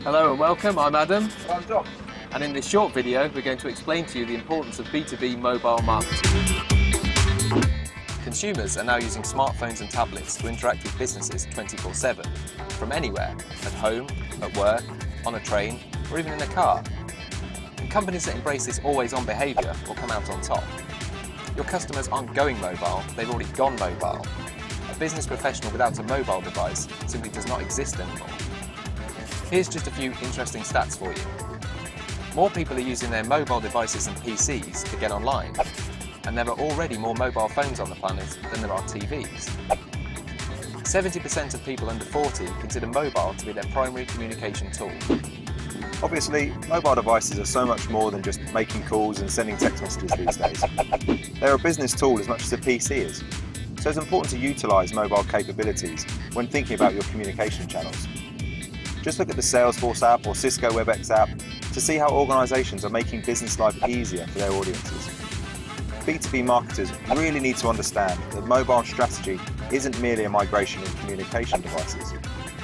Hello and welcome, I'm Adam. I'm John. And in this short video we're going to explain to you the importance of B2B mobile marketing. Consumers are now using smartphones and tablets to interact with businesses 24/7, from anywhere, at home, at work, on a train, or even in a car. And companies that embrace this always-on behaviour will come out on top. Your customers aren't going mobile, they've already gone mobile. A business professional without a mobile device simply does not exist anymore. Here's just a few interesting stats for you. More people are using their mobile devices and PCs to get online, and there are already more mobile phones on the planet than there are TVs. 70% of people under 40 consider mobile to be their primary communication tool. Obviously, mobile devices are so much more than just making calls and sending text messages these days. They're a business tool as much as a PC is, so it's important to utilise mobile capabilities when thinking about your communication channels. Just look at the Salesforce app or Cisco WebEx app to see how organisations are making business life easier for their audiences. B2B marketers really need to understand that mobile strategy isn't merely a migration of communication devices.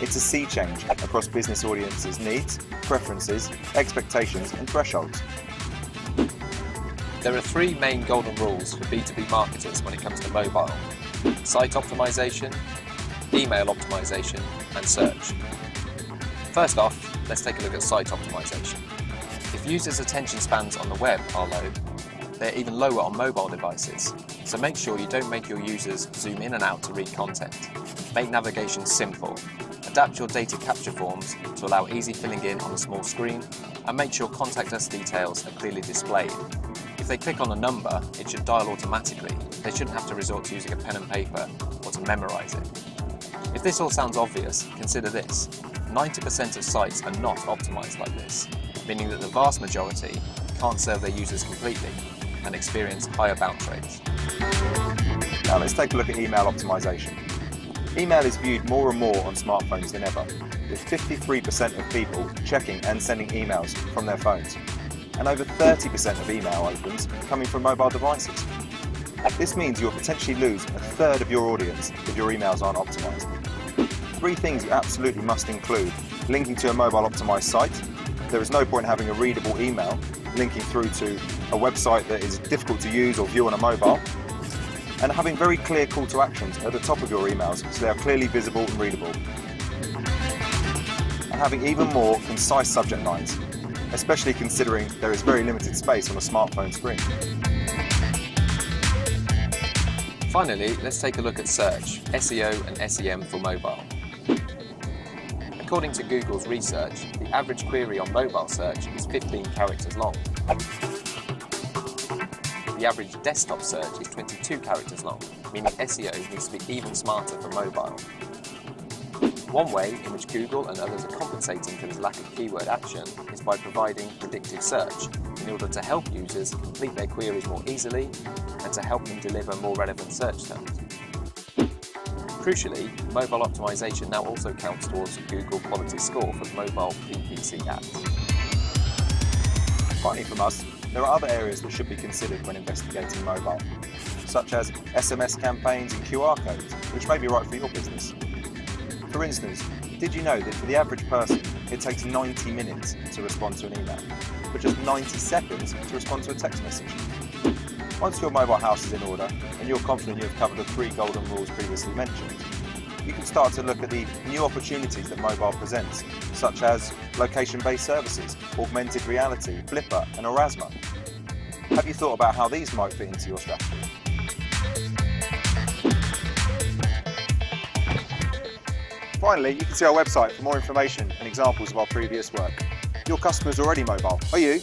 It's a sea change across business audiences' needs, preferences, expectations and thresholds. There are three main golden rules for B2B marketers when it comes to mobile: site optimization, email optimization and search. First off, let's take a look at site optimization. If users' attention spans on the web are low, they're even lower on mobile devices, so make sure you don't make your users zoom in and out to read content. Make navigation simple. Adapt your data capture forms to allow easy filling in on a small screen, and make sure contact us details are clearly displayed. If they click on a number, it should dial automatically. They shouldn't have to resort to using a pen and paper or to memorise it. If this all sounds obvious, consider this. 90% of sites are not optimised like this, meaning that the vast majority can't serve their users completely and experience higher bounce rates. Now let's take a look at email optimization. Email is viewed more and more on smartphones than ever, with 53% of people checking and sending emails from their phones, and over 30% of email opens coming from mobile devices. This means you'll potentially lose a third of your audience if your emails aren't optimized. Three things you absolutely must include: linking to a mobile optimized site. There is no point having a readable email linking through to a website that is difficult to use or view on a mobile, and having very clear call to actions at the top of your emails so they are clearly visible and readable, and having even more concise subject lines, especially considering there is very limited space on a smartphone screen. Finally, let's take a look at search, SEO and SEM for mobile. According to Google's research, the average query on mobile search is 15 characters long. The average desktop search is 22 characters long, meaning SEO needs to be even smarter for mobile. One way in which Google and others are compensating for this lack of keyword action is by providing predictive search in order to help users complete their queries more easily and to help them deliver more relevant search terms. Crucially, mobile optimization now also counts towards Google Quality Score for mobile PPC ads. Finally from us, there are other areas that should be considered when investigating mobile, such as SMS campaigns and QR codes, which may be right for your business. For instance, did you know that for the average person, it takes 90 minutes to respond to an email, but just 90 seconds to respond to a text message? Once your mobile house is in order and you're confident you've covered the three golden rules previously mentioned, you can start to look at the new opportunities that mobile presents, such as location-based services, augmented reality, Flipper and Erasma. Have you thought about how these might fit into your strategy? Finally, you can see our website for more information and examples of our previous work. Your customer is already mobile. Are you?